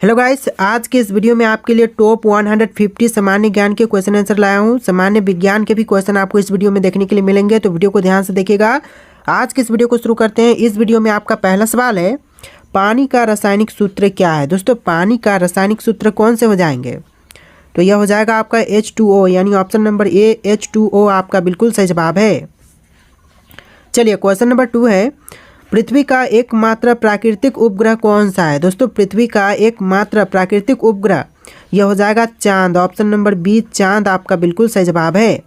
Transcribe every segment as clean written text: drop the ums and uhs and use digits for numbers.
Hello guys, आज के इस वीडियो में आपके लिए टॉप 150 सामान्य ज्ञान के क्वेश्चन आंसर लाया हूं। सामान्य विज्ञान के भी क्वेश्चन आपको इस वीडियो में देखने के लिए मिलेंगे, तो वीडियो को ध्यान से देखिएगा। आज के इस वीडियो को शुरू करते हैं। इस वीडियो में आपका पहला सवाल है, पानी का रासायनिक सूत्र क्या है। दोस्तों, पानी का रासायनिक सूत्र कौन से हो जाएंगे? तो यह हो जाएगा आपका H2O, यानी ऑप्शन नंबर ए H2O आपका बिल्कुल सही जवाब है। चलिए, क्वेश्चन नंबर 2 है, पृथ्वी का एकमात्र प्राकृतिक उपग्रह कौन सा है। दोस्तों, पृथ्वी का एकमात्र प्राकृतिक उपग्रह यह हो जाएगा चांद। ऑप्शन नंबर बी चांद आपका बिल्कुल सही जवाब है।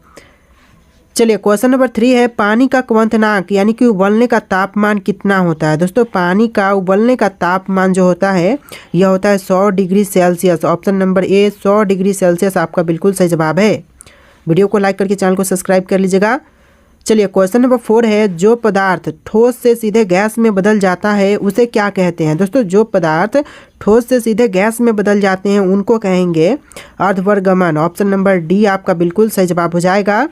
चलिए, क्वेश्चन नंबर 3 है, पानी का क्वथनांक यानी कि उबलने का तापमान कितना होता है। दोस्तों, पानी का उबलने का तापमान जो होता है यह होता है 100 degree Celsius. Option number A 100 degree Celsius आपका बिल्कुल सही जवाब है। वीडियो को लाइक करके चैनल को सब्सक्राइब कर लीजिएगा। चलिए, क्वेश्चन नंबर 4 है, जो पदार्थ ठोस से सीधे गैस में बदल जाता है उसे क्या कहते हैं। दोस्तों, जो पदार्थ ठोस से सीधे गैस में बदल जाते हैं उनको कहेंगे अर्धवर्गमन। ऑप्शन नंबर डी आपका बिल्कुल सही जवाब हो जाएगा।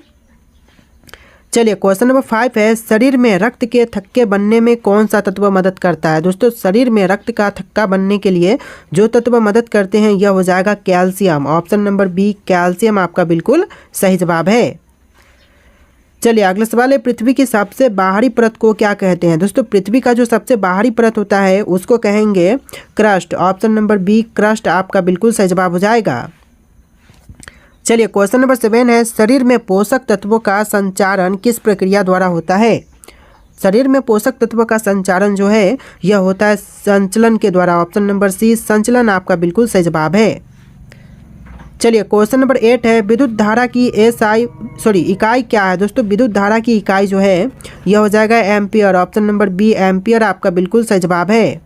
चलिए, क्वेश्चन नंबर 5 है, शरीर में रक्त के थक्के बनने में कौन सा तत्व मदद करता है। दोस्तों, शरीर में रक्त का थक्का बनने के लिए जो तत्व मदद करते हैं यह हो जाएगा calcium. Option number B calcium आपका बिल्कुल सही जवाब है। चलिए, अगला सवाल है, पृथ्वी की सबसे बाहरी परत को क्या कहते हैं। दोस्तों, पृथ्वी का जो सबसे बाहरी परत होता है उसको कहेंगे crust. Option number B crust आपका बिल्कुल सही जवाब हो जाएगा। चलिए, क्वेश्चन नंबर 7 है, शरीर में पोषक तत्वों का संचारण किस प्रक्रिया द्वारा होता है। शरीर में पोषक तत्वों का संचारण जो है यह होता है संचलन के द्वारा। ऑप्शन नंबर सी संचलन आपका बिल्कुल सही जवाब है। चलिए, क्वेश्चन नंबर 8 है, विद्युत धारा की इकाई क्या है। दोस्तों, विद्युत धारा की इकाई जो है यह हो जाएगा ampere. Option number B ampere आपका बिल्कुल सही जवाब है।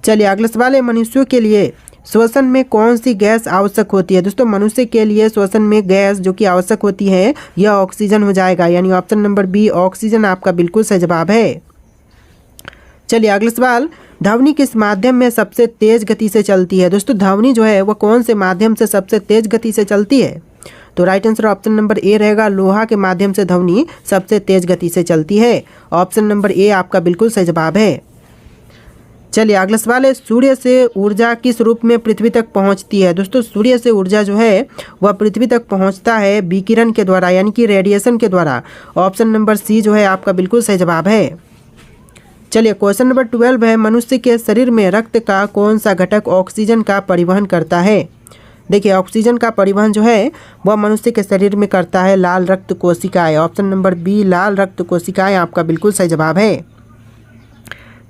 चलिए, अगला सवाल है, मनुष्यों के लिए श्वसन में कौन सी गैस आवश्यक होती है। दोस्तों, मनुष्य के लिए श्वसन में गैस जो कि आवश्यक होती है यह ऑक्सीजन हो जाएगा, यानी ऑप्शन नंबर बी ऑक्सीजन आपका बिल्कुल सही जवाब है। चलिए, अगला सवाल, ध्वनि किस माध्यम में सबसे तेज गति से चलती है। दोस्तों, ध्वनि जो है वह कौन से माध्यम से सबसे तेज गति से चलती है। तो right answer option number A रहेगा, लोहा के माध्यम से ध्वनि सबसे तेज गति से चलती है। ऑप्शन नंबर ए आपका बिल्कुल सही जवाब है। चलिए, अगला सवाल है, सूर्य से ऊर्जा किस रूप में पृथ्वी तक पहुंचती है। दोस्तों, सूर्य से ऊर्जा जो है वह पृथ्वी तक पहुंचता है विकिरण के द्वारा, यानी कि रेडिएशन के द्वारा। ऑप्शन नंबर सी जो है आपका बिल्कुल सही जवाब है। चलिए, क्वेश्चन नंबर 12 है, मनुष्य के शरीर में रक्त का कौन सा घटक ऑक्सीजन का परिवहन करता है। देखिए, ऑक्सीजन का परिवहन जो है वह मनुष्य के शरीर में करता है लाल रक्त कोशिकाएं। ऑप्शन नंबर बी लाल रक्त कोशिकाएं आपका बिल्कुल सही जवाब है।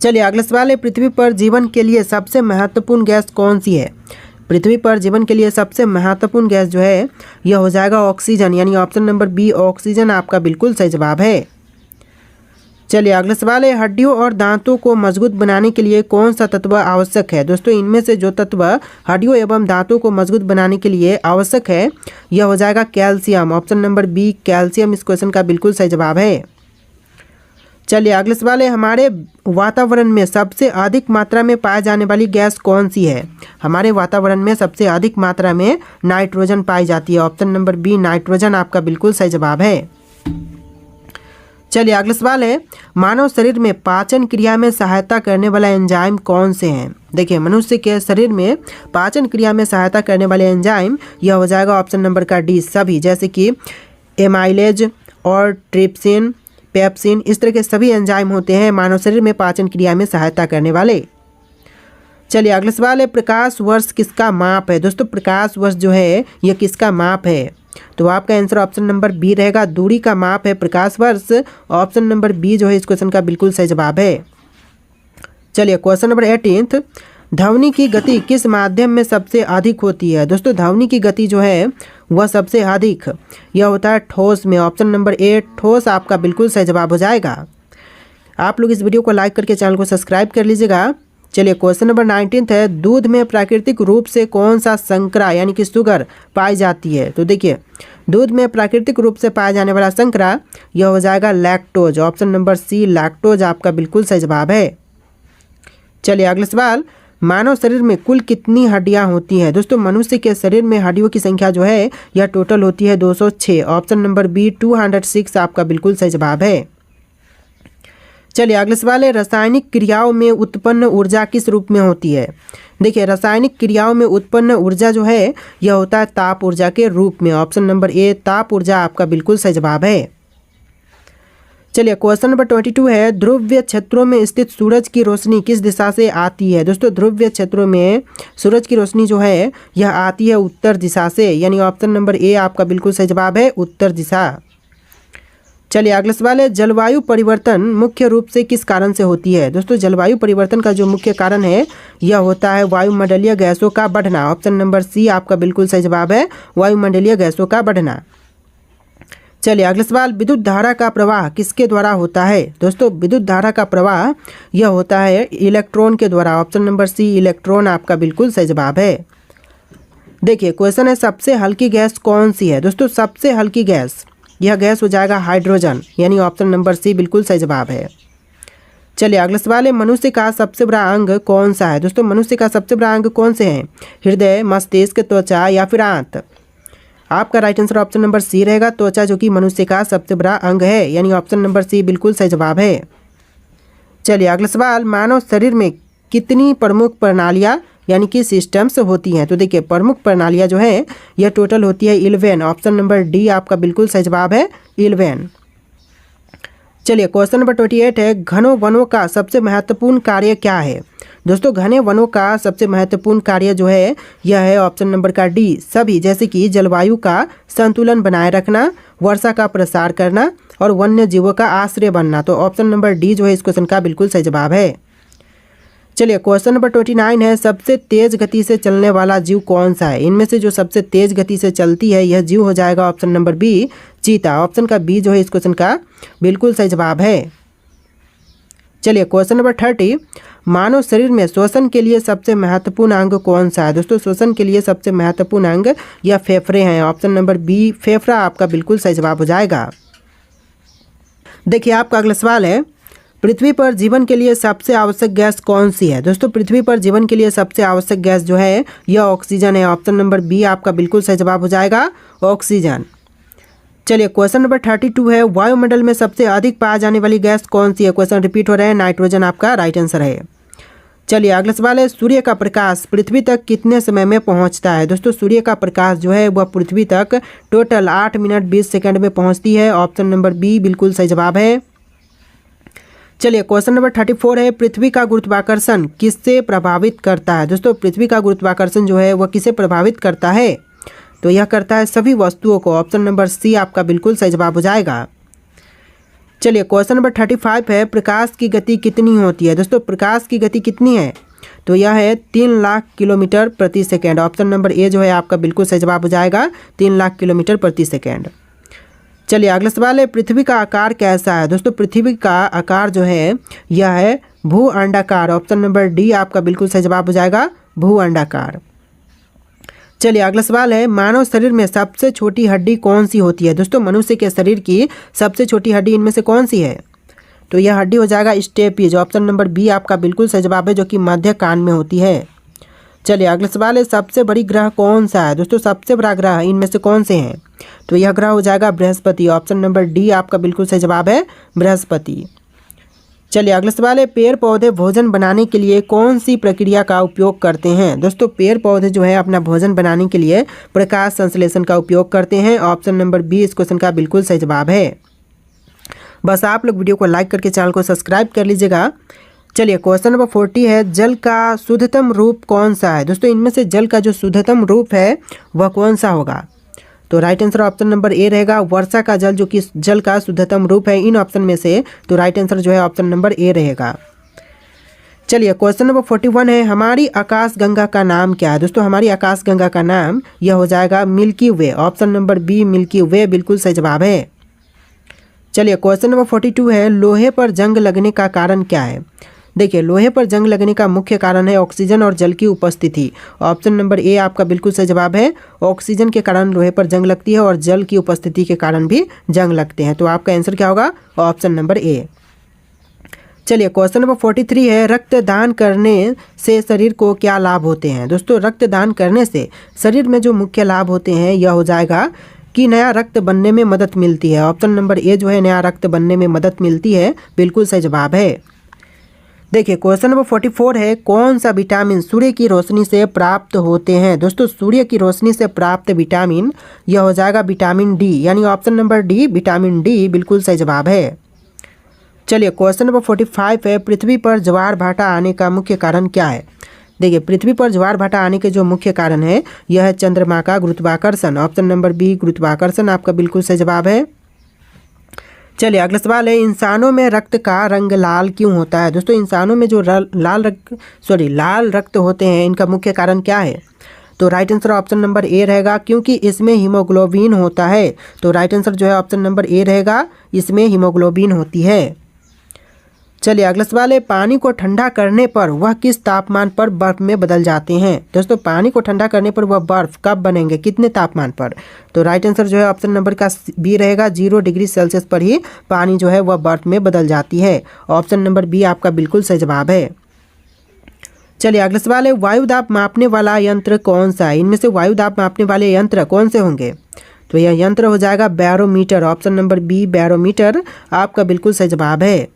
चलिए, अगला सवाल है, पृथ्वी पर जीवन के लिए सबसे महत्वपूर्ण गैस कौन सी है। पृथ्वी पर जीवन के लिए सबसे महत्वपूर्ण गैस जो है यह हो जाएगा ऑक्सीजन, यानी ऑप्शन नंबर बी ऑक्सीजन आपका बिल्कुल सही जवाब है। चलिए, अगला सवाल है, हड्डियों और दांतों को मजबूत बनाने के लिए कौन सा तत्व आवश्यक है। दोस्तों, इनमें से जो तत्व हड्डियों एवं दांतों को मजबूत बनाने के लिए आवश्यक है यह हो जाएगा calcium. Option number B calcium इस क्वेश्चन का बिल्कुल सही जवाब है। चलिए, अगला सवाल है, हमारे वातावरण में सबसे अधिक मात्रा में पाई जाने वाली गैस कौन सी है। हमारे वातावरण में सबसे अधिक मात्रा में नाइट्रोजन पाई जाती है। ऑप्शन नंबर बी नाइट्रोजन आपका बिल्कुल सही जवाब है। चलिए, अगला सवाल है, मानव शरीर में पाचन क्रिया में सहायता करने वाला एंजाइम कौन से हैं। देखिए, मनुष्य के शरीर में पाचन क्रिया में सहायता करने वाले एंजाइम यह हो जाएगा ऑप्शन नंबर का डी सभी, जैसे कि एमाइलेज और ट्रिप्सिन पेप्सिन, इस तरह के सभी एंजाइम होते हैं मानव शरीर में पाचन क्रिया में सहायता करने वाले। चलिए, अगला सवाल है, प्रकाश वर्ष किसका माप है। दोस्तों, प्रकाश वर्ष जो है यह किसका माप है। तो आपका आंसर ऑप्शन नंबर बी रहेगा, दूरी का माप है प्रकाश वर्ष। ऑप्शन नंबर बी जो है इस क्वेश्चन का बिल्कुल सही जवाब है। चलिए, क्वेश्चन नंबर 18, ध्वनि की गति किस माध्यम में सबसे अधिक होती है। दोस्तों, ध्वनि की गति जो है वह सबसे अधिक यह होता है ठोस में। ऑप्शन नंबर ए ठोस आपका बिल्कुल सही जवाब हो जाएगा। आप लोग इस वीडियो को लाइक करके चैनल को सब्सक्राइब कर लीजिएगा। चलिए, क्वेश्चन नंबर 19 है, दूध में प्राकृतिक रूप से कौन सा संकरा यानी कि शुगर पाई जाती है। तो देखिए, दूध में प्राकृतिक रूप से पाया जाने वाला संकरा यह हो जाएगा lactose. Option number C lactose आपका बिल्कुल सही जवाब है। चलिए, अगला सवाल, मानव शरीर में कुल कितनी हड्डियां होती हैं। दोस्तों, मनुष्य के शरीर में हड्डियों की संख्या जो है यह टोटल होती है 206। ऑप्शन नंबर बी 206 आपका बिल्कुल सही जवाब है। चलिए अगला सवाल है, रासायनिक क्रियाओं में उत्पन्न ऊर्जा किस रूप में होती है। देखिए रासायनिक क्रियाओं में उत्पन्न ऊर्जा जो है यह होता है ताप ऊर्जा के रूप में। ऑप्शन नंबर ए ताप ऊर्जा आपका बिल्कुल सही जवाब है। चलिए क्वेश्चन नंबर 22 है, ध्रुवीय क्षेत्रों में स्थित सूरज की रोशनी किस दिशा से आती है। दोस्तों ध्रुवीय क्षेत्रों में सूरज की रोशनी जो है यह आती है उत्तर दिशा से, यानी ऑप्शन नंबर ए आपका बिल्कुल सही जवाब है, उत्तर दिशा। चलिए अगला सवाल है, जलवायु परिवर्तन मुख्य रूप से किस कारण से होती है। दोस्तों जलवायु परिवर्तन का जो मुख्य कारण है यह होता है वायुमंडलीय गैसों का बढ़ना। ऑप्शन नंबर सी आपका बिल्कुल सही जवाब है, वायुमंडलीय गैसों का बढ़ना। चलिए अगला सवाल, विद्युत धारा का प्रवाह किसके द्वारा होता है। दोस्तों विद्युत धारा का प्रवाह यह होता है इलेक्ट्रॉन के द्वारा। ऑप्शन नंबर सी इलेक्ट्रॉन आपका बिल्कुल सही जवाब है। देखिए क्वेश्चन है, सबसे हल्की गैस कौन सी है। दोस्तों सबसे हल्की गैस, यह गैस हो जाएगा हाइड्रोजन, यानी ऑप्शन नंबर सी बिल्कुल सही जवाब है। चलिए अगला सवाल है, मनुष्य का सबसे बड़ा अंग कौन सा है। दोस्तों मनुष्य का सबसे बड़ा अंग कौन से हैं, हृदय, मस्तिष्क, त्वचा या फिर आंत। आपका right answer option number C रहेगा, त्वचा, जो कि मनुष्य का सबसे बड़ा अंग है, यानी ऑप्शन नंबर सी बिल्कुल सही जवाब है। चलिए अगला सवाल, मानव शरीर में कितनी प्रमुख प्रणालियाँ यानी कि सिस्टम्स होती हैं। तो देखिए प्रमुख प्रणालियाँ जो है यह टोटल होती है 11। ऑप्शन नंबर डी आपका बिल्कुल सही जवाब है, 11। चलिए क्वेश्चन नंबर 28 है, घनों वनों का सबसे महत्वपूर्ण कार्य क्या है। दोस्तों घने वनों का सबसे महत्वपूर्ण कार्य जो है यह है ऑप्शन नंबर का डी, सभी, जैसे कि जलवायु का संतुलन बनाए रखना, वर्षा का प्रसार करना और वन्य जीवों का आश्रय बनना। तो ऑप्शन नंबर डी जो है इस क्वेश्चन का बिल्कुल सही जवाब है। चलिए क्वेश्चन नंबर 29 है, सबसे तेज गति से चलने वाला जीव कौन सा है। इनमें से जो सबसे तेज गति से चलती है यह जीव हो जाएगा ऑप्शन नंबर बी, चीता। ऑप्शन का बी जो है इस क्वेश्चन का बिल्कुल सही जवाब है। चलिए क्वेश्चन नंबर 30, मानव शरीर में श्वसन के लिए सबसे महत्वपूर्ण अंग कौन सा है। दोस्तों श्वसन के लिए सबसे महत्वपूर्ण अंग या फेफड़े हैं। ऑप्शन नंबर बी फेफड़ा आपका बिल्कुल सही जवाब हो जाएगा। देखिए आपका अगला सवाल है, पृथ्वी पर जीवन के लिए सबसे आवश्यक गैस कौन सी है। दोस्तों पृथ्वी पर जीवन के लिए सबसे आवश्यक गैस जो है यह ऑक्सीजन है। ऑप्शन नंबर बी आपका बिल्कुल सही जवाब हो जाएगा, ऑक्सीजन। चलिए क्वेश्चन नंबर 32 है, वायुमंडल में सबसे अधिक पाई जाने वाली गैस कौन सी है। क्वेश्चन रिपीट हो रहे हैं, नाइट्रोजन आपका राइट आंसर है। चलिए अगला सवाल है, सूर्य का प्रकाश पृथ्वी तक कितने समय में पहुंचता है। दोस्तों सूर्य का प्रकाश जो है वह पृथ्वी तक टोटल 8 मिनट 20 सेकंड में पहुंचती है। ऑप्शन नंबर बी बिल्कुल सही जवाब है। चलिए क्वेश्चन नंबर 34 है, पृथ्वी का गुरुत्वाकर्षण किससे प्रभावित करता है। दोस्तों पृथ्वी का गुरुत्वाकर्षण जो है वह किसे प्रभावित करता है, तो यह करता है सभी वस्तुओं को। ऑप्शन नंबर सी आपका बिल्कुल सही जवाब हो जाएगा। चलिए क्वेश्चन नंबर 35 है, प्रकाश की गति कितनी होती है। दोस्तों प्रकाश की गति कितनी है, तो यह है 3 लाख किलोमीटर प्रति सेकेंड। ऑप्शन नंबर ए जो है आपका बिल्कुल सही जवाब हो जाएगा, 3 लाख किलोमीटर प्रति सेकेंड। चलिए अगला सवाल है, पृथ्वी का आकार कैसा है। दोस्तों पृथ्वी का आकार जो है यह है भू अंडाकार। ऑप्शन नंबर डी आपका बिल्कुल सही जवाब हो जाएगा, भू अंडाकार। चलिए अगला सवाल है, मानव शरीर में सबसे छोटी हड्डी कौन सी होती है। दोस्तों मनुष्य के शरीर की सबसे छोटी हड्डी इनमें से कौन सी है, तो यह हड्डी हो जाएगा स्टेपीज। ऑप्शन नंबर बी आपका बिल्कुल सही जवाब है, जो कि मध्य कान में होती है। चलिए अगला सवाल है, सबसे बड़ी ग्रह कौन सा है। दोस्तों सबसे बड़ा ग्रह इनमें से कौन से हैं, तो यह ग्रह हो जाएगा बृहस्पति। ऑप्शन नंबर डी आपका बिल्कुल सही जवाब है, बृहस्पति। चलिए अगला सवाल है, पेड़ पौधे भोजन बनाने के लिए कौन सी प्रक्रिया का उपयोग करते हैं। दोस्तों पेड़ पौधे जो है अपना भोजन बनाने के लिए प्रकाश संश्लेषण का उपयोग करते हैं। ऑप्शन नंबर बी इस क्वेश्चन का बिल्कुल सही जवाब है। बस आप लोग वीडियो को लाइक करके चैनल को सब्सक्राइब कर लीजिएगा। चलिए क्वेश्चन नंबर 40 है, जल का शुद्धतम रूप कौन सा है। दोस्तों इनमें से जल का जो शुद्धतम रूप है वह कौन सा होगा, तो right answer option number A रहेगा, वर्षा का जल, जो कि जल का शुद्धतम रूप है इन ऑप्शन में से। तो राइट आंसर जो है ऑप्शन नंबर ए रहेगा। चलिए क्वेश्चन नंबर 41 है, हमारी आकाशगंगा का नाम क्या है। दोस्तों हमारी आकाशगंगा का नाम यह हो जाएगा मिल्की वे। ऑप्शन नंबर बी मिल्की वे बिल्कुल सही जवाब है। चलिए क्वेश्चन नंबर 42 है, लोहे पर जंग लगने का कारण क्या है। देखिए लोहे पर जंग लगने का मुख्य कारण है ऑक्सीजन और जल की उपस्थिति। ऑप्शन नंबर ए आपका बिल्कुल सही जवाब है, ऑक्सीजन के कारण लोहे पर जंग लगती है और जल की उपस्थिति के कारण भी जंग लगते हैं। तो आपका आंसर क्या होगा, ऑप्शन नंबर ए। चलिए क्वेश्चन नंबर 43 है, रक्तदान करने से शरीर को क्या लाभ होते हैं। दोस्तों रक्तदान करने से शरीर में जो मुख्य लाभ होते हैं यह हो जाएगा कि नया रक्त बनने में मदद मिलती है। ऑप्शन नंबर ए जो है नया रक्त बनने में मदद मिलती है, बिल्कुल सही जवाब है। देखिए क्वेश्चन नंबर 44 है, कौन सा विटामिन सूर्य की रोशनी से प्राप्त होते हैं। दोस्तों सूर्य की रोशनी से प्राप्त विटामिन यह हो जाएगा विटामिन डी, यानी option number D vitamin D बिल्कुल सही जवाब है। चलिए क्वेश्चन नंबर 45 है, पृथ्वी पर ज्वार भाटा आने का मुख्य कारण क्या है। देखिए पृथ्वी पर ज्वार भाटा आने के जो मुख्य कारण है यह है चंद्रमा का गुरुत्वाकर्षण। ऑप्शन नंबर बी गुरुत्वाकर्षण आपका बिल्कुल सही जवाब है। चलिए अगला सवाल है, इंसानों में रक्त का रंग लाल क्यों होता है। दोस्तों इंसानों में जो लाल रक्त होते हैं इनका मुख्य कारण क्या है। तो right answer option number A रहेगा, क्योंकि इसमें हीमोग्लोबिन होता है। तो राइट आंसर जो है ऑप्शन नंबर ए रहेगा, इसमें हीमोग्लोबिन होती है। चलिए अगला सवाल है, पानी को ठंडा करने पर वह किस तापमान पर बर्फ में बदल जाते हैं। दोस्तों पानी को ठंडा करने पर वह बर्फ कब बनेंगे, कितने तापमान पर। तो राइट आंसर जो है ऑप्शन नंबर का बी रहेगा, 0 डिग्री सेल्सियस पर ही पानी जो है वह बर्फ में बदल जाती है। ऑप्शन नंबर बी आपका बिल्कुल सही जवाब है। चलिए अगला सवाल है, वायु दाब मापने वाला यंत्र कौन सा है। इनमें से वायु दाब मापने वाले यंत्र कौन से होंगे। तो यह यंत्र हो जाएगा barometer. Option number B barometer आपका बिल्कुल सही जवाब है।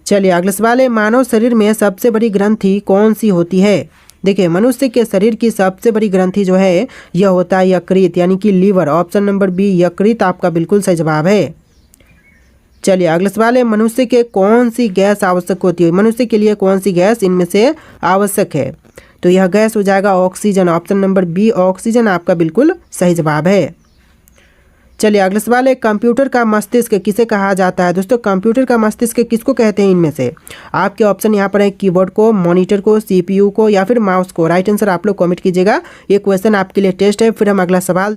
चलिए अगला सवाल है, मानव शरीर में सबसे बड़ी ग्रंथि कौन सी होती है। देखिए मनुष्य के शरीर की सबसे बड़ी ग्रंथि जो है यह होता है यकृत, यानी कि लीवर। ऑप्शन नंबर बी यकृत आपका बिल्कुल सही जवाब है। चलिए अगला सवाल है, मनुष्य के कौन सी गैस आवश्यक होती है। मनुष्य के लिए कौन सी गैस इनमें से आवश्यक है। तो यह गैस हो जाएगा oxygen. Option number B oxygen आपका बिल्कुल सही जवाब है। चलिए अगला सवाल है, कंप्यूटर का मस्तिष्क किसे कहा जाता है। दोस्तों कंप्यूटर का मस्तिष्क किसको कहते हैं। इनमें से आपके ऑप्शन यहाँ पर है, कीबोर्ड को, मॉनिटर को, सीपीयू को या फिर माउस को। राइट आंसर आप लोग कमेंट कीजिएगा। ये क्वेश्चन आपके लिए टेस्ट है। फिर हम अगला सवाल